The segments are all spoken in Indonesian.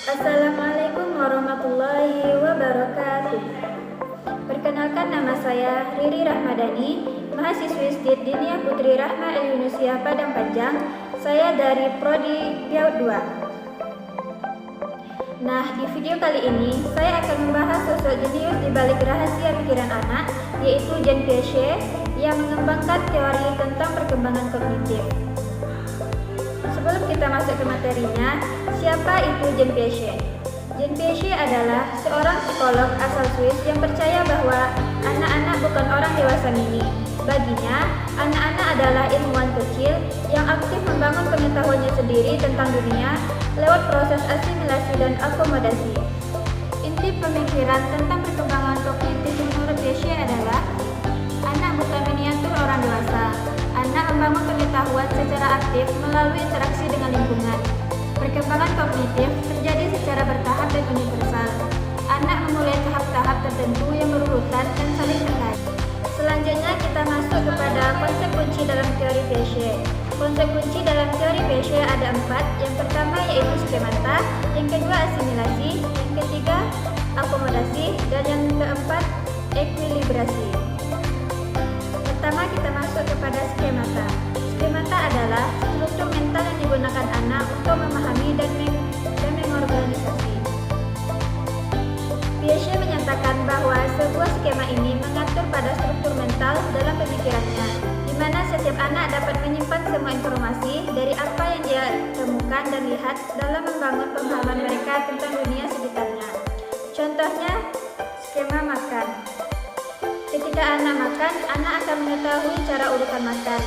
Assalamualaikum warahmatullahi wabarakatuh. Perkenalkan, nama saya Riri Rahmadani, mahasiswi STID Dinia Putri Rahma Al-Yunusiah Padang Panjang. Saya dari Prodi PAUD 2. Nah, di video kali ini saya akan membahas sosok jenius di balik rahasia pikiran anak, yaitu Jean Piaget yang mengembangkan teori tentang perkembangan kognitif. Sebelum kita masuk ke materinya, siapa itu Jean Piaget? Jean Piaget adalah seorang psikolog asal Swiss yang percaya bahwa anak-anak bukan orang dewasa mini. Baginya, anak-anak adalah ilmuwan kecil yang aktif membangun pengetahuannya sendiri tentang dunia lewat proses asimilasi dan akomodasi. Inti pemikiran tentang perkembangan kognitif menurut Piaget adalah anak bukan miniatur orang dewasa. Anak membangun pengetahuan secara aktif melalui interaksi dengan lingkungan. Perkembangan kognitif terjadi secara bertahap dan universal. Anak memulai tahap-tahap tertentu yang berurutan dan saling terkait. Selanjutnya kita masuk kepada konsep kunci dalam teori Piaget. Konsep kunci dalam teori Piaget ada 4. Yang pertama yaitu skemata, yang kedua asimilasi, yang ketiga akomodasi, dan yang keempat ekuilibrasi. Pertama kita masuk kepada skemata. Skemata adalah struktur mental yang digunakan anak untuk memahami dan mengorganisasi. Piaget menyatakan bahwa sebuah skema ini mengatur pada struktur mental dalam pemikirannya, di mana setiap anak dapat menyimpan semua informasi dari apa yang dia temukan dan lihat dalam membangun pemahaman mereka tentang dunia sekitarnya. Contohnya, skema makan. Ketika anak makan, anak akan mengetahui cara urutan makan,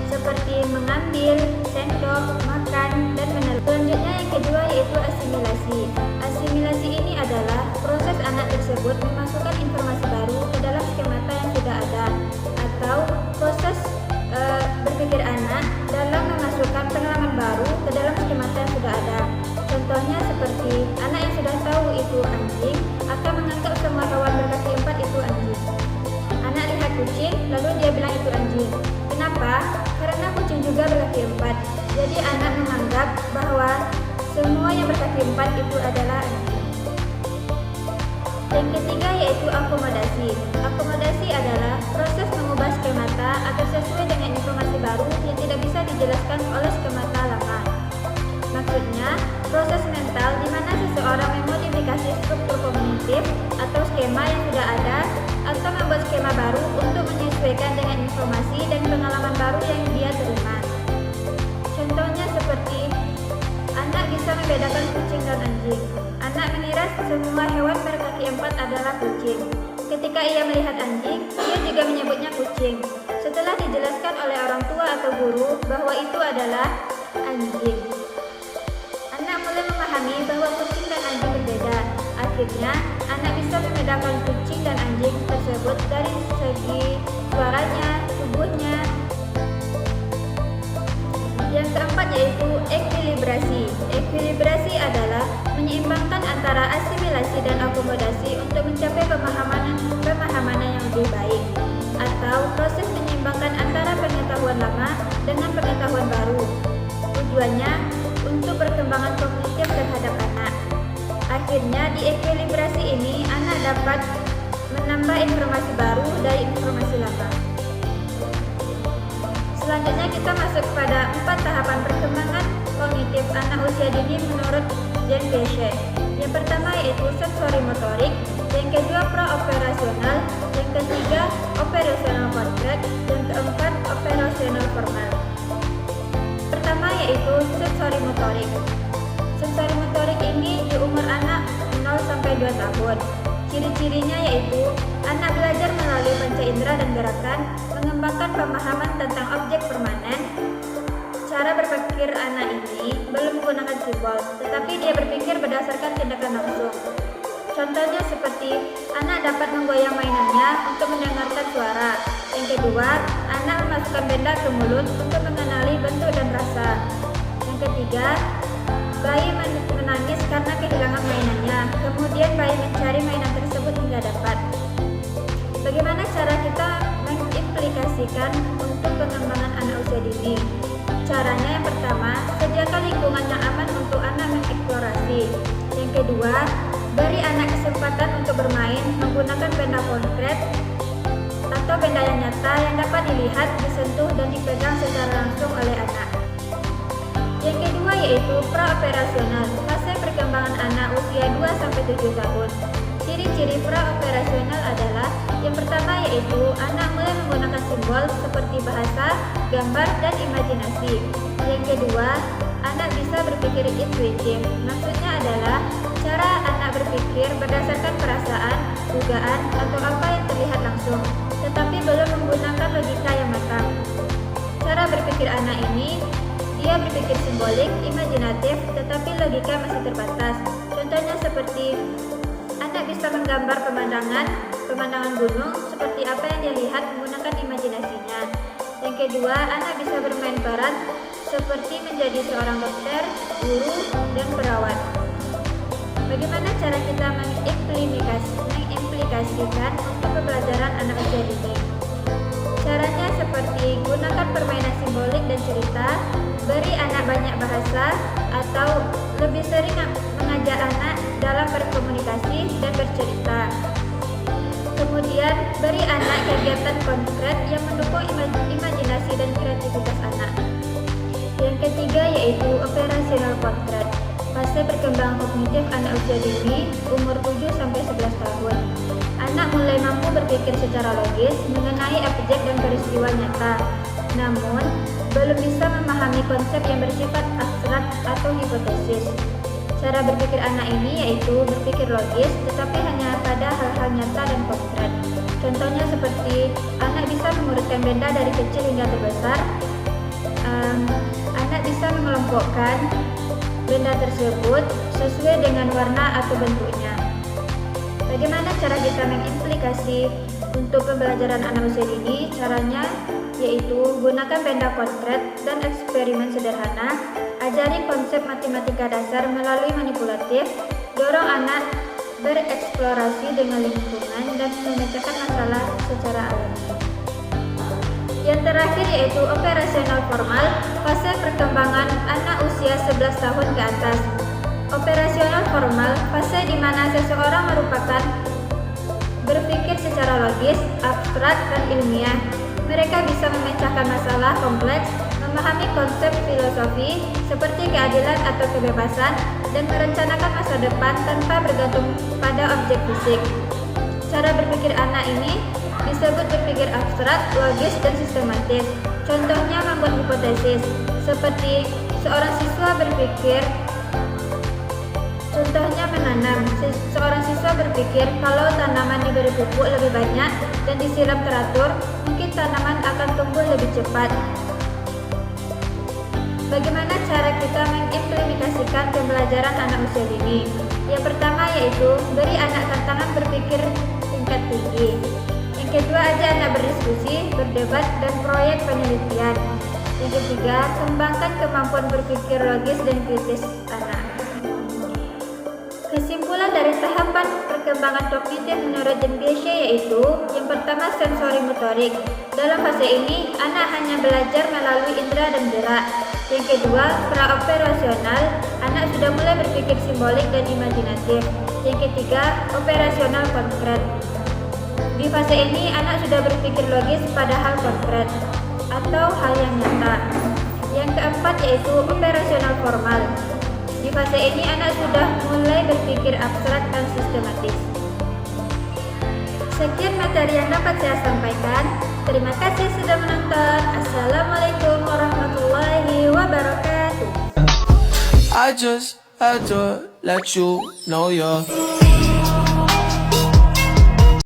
seperti mengambil, sendok, makan, dan menelan. Selanjutnya yang kedua yaitu asimilasi. Asimilasi ini adalah proses anak tersebut memasukkan informasi baru ke dalam skemata yang sudah ada, atau proses berpikir anak dalam memasukkan pengalaman baru ke dalam skemata yang sudah ada. Contohnya seperti anak yang sudah tahu itu anjing akan menganggap semua hewan berkaki 4 itu anjing. Anak lihat kucing, lalu dia bilang itu anjing. Kenapa? Karena kucing juga berkaki 4. Jadi anak menganggap bahwa semua yang berkaki 4 itu adalah anjing. Yang ketiga yaitu akomodasi. Akomodasi adalah proses mengubah skemata agar sesuai dengan informasi baru yang tidak bisa dijelaskan oleh skemata lama. Maksudnya, proses mental di mana seseorang memodifikasi struktur kognitif atau skema yang sudah ada atau membuat skema baru untuk menyesuaikan dengan informasi dan pengalaman baru yang dia terima. Contohnya seperti anak bisa membedakan kucing dan anjing. Anak mengira semua hewan berkaki 4 adalah kucing. Ketika ia melihat anjing, ia juga menyebutnya kucing. Setelah dijelaskan oleh orang tua atau guru bahwa itu adalah anjing, anak mulai memahami bahwa kucing dan anjing berbeda. Akhirnya, anak bisa membedakan kucing dan anjing tersebut dari segi suaranya, tubuhnya. Yang keempat yaitu ekuilibrasi. Ekuilibrasi adalah menyeimbangkan antara asimilasi dan akomodasi untuk mencapai pemahaman yang lebih baik, atau proses menyeimbangkan antara pengetahuan lama dengan pengetahuan baru. Tujuannya untuk perkembangan kognitif terhadap anak. Akhirnya di ekuilibrasi ini anak dapat menambah informasi baru dari informasi lama. Selanjutnya kita masuk pada 4 tahapan perkembangan kognitif anak usia dini menurut Jean Piaget. Yang pertama yaitu sensori motorik, yang kedua pra-operasional, yang ketiga operasional korteks, yang keempat operasional formal. Pertama yaitu sensori motorik. Sensori motorik ini di umur anak 0 sampai 2 tahun. Ciri-cirinya yaitu anak belajar melalui panca indera dan gerakan, mengembangkan pemahaman tentang objek permanen. Cara berpikir anak ini belum menggunakan simbol, tetapi dia berpikir berdasarkan tindakan langsung. Contohnya seperti anak dapat menggoyang mainannya untuk mendengarkan suara. Yang kedua, anak memasukkan benda ke mulut untuk mengenali bentuk dan rasa. Yang ketiga, bayi menangis karena kehilangan mainannya. Kemudian bayi mencari mainan tersebut hingga dapat. Bagaimana cara kita mengimplikasikan untuk pengembangan anak usia dini? Caranya yang pertama, sediakan lingkungan yang aman untuk anak mengeksplorasi. Yang kedua, beri anak kesempatan untuk bermain menggunakan benda konkret atau benda yang nyata yang dapat dilihat, disentuh, dan dipegang secara langsung oleh anak. Yang kedua yaitu pra-operasional, fase perkembangan anak usia 2-7 tahun. Ciri-ciri pra-operasional adalah yang pertama yaitu anak mulai menggunakan simbol seperti bahasa, gambar, dan imajinasi. Yang kedua, anak bisa berpikir intuitif. Maksudnya adalah cara anak berpikir berdasarkan perasaan, dugaan, atau apa yang terlihat langsung, tetapi belum menggunakan logika yang matang. Cara berpikir anak ini, dia berpikir simbolik, imajinatif, tetapi logika masih terbatas. Contohnya seperti anak bisa menggambar pemandangan gunung seperti apa yang dia lihat menggunakan imajinasinya. Yang kedua, anak bisa bermain peran seperti menjadi seorang dokter, guru, dan perawat. Bagaimana cara kita mengimplikasikan untuk pembelajaran anak usia dini? Caranya seperti gunakan permainan simbolik dan cerita, beri anak banyak bahasa, atau lebih sering mengajak anak dalam berkomunikasi dan bercerita. Kemudian, beri anak kegiatan konkret yang mendukung imajinasi dan kreativitas anak. Yang ketiga yaitu operasional konkret, fase perkembangan kognitif anak usia dini umur 7-11 tahun. Anak mulai mampu berpikir secara logis mengenai objek dan peristiwa nyata, namun belum bisa memahami konsep yang bersifat abstrak atau hipotesis. Cara berpikir anak ini yaitu berpikir logis tetapi hanya pada hal-hal nyata dan konkret. Contohnya seperti anak bisa mengurutkan benda dari kecil hingga terbesar. Anak bisa mengelompokkan benda tersebut sesuai dengan warna atau bentuknya. Bagaimana cara kita mengimplikasi untuk pembelajaran anak usia dini? Caranya yaitu gunakan benda konkret dan eksperimen sederhana, ajari konsep matematika dasar melalui manipulatif, dorong anak bereksplorasi dengan lingkungan dan memecahkan masalah secara alami. Yang terakhir yaitu operasional formal, fase perkembangan anak usia 11 tahun ke atas. Operasional formal, fase di mana seseorang merupakan berpikir secara logis, abstrak, dan ilmiah. Mereka bisa memecahkan masalah kompleks, memahami konsep filosofi seperti keadilan atau kebebasan, dan merencanakan masa depan tanpa bergantung pada objek fisik. Cara berpikir anak ini disebut berpikir abstrak, logis, dan sistematis. Contohnya membuat hipotesis, seperti seorang siswa berpikir, contohnya menanam. Seorang siswa berpikir kalau tanaman diberi pupuk lebih banyak dan disiram teratur, mungkin tanaman akan tumbuh lebih cepat. Bagaimana cara kita mengimplementasikan pembelajaran anak usia dini? Yang pertama yaitu beri anak tantangan berpikir tingkat tinggi. Yang kedua, ajak anak berdiskusi, berdebat, dan proyek penelitian. Yang ketiga, kembangkan kemampuan berpikir logis dan kritis anak. Kesimpulan dari tahapan perkembangan kognitif menurut Jean Piaget yaitu yang pertama sensori motorik. Dalam fase ini, anak hanya belajar melalui indera dan gerak. Yang kedua, pra-operasional, anak sudah mulai berpikir simbolik dan imajinatif. Yang ketiga, operasional konkret. Di fase ini, anak sudah berpikir logis pada hal konkret atau hal yang nyata. Yang keempat yaitu operasional formal. Di fase ini, anak sudah mulai berpikir abstrak dan sistematis. Sekian materi yang dapat saya sampaikan. Terima kasih sudah menonton. Assalamualaikum warahmatullahi wabarakatuh. I just had to let you know you're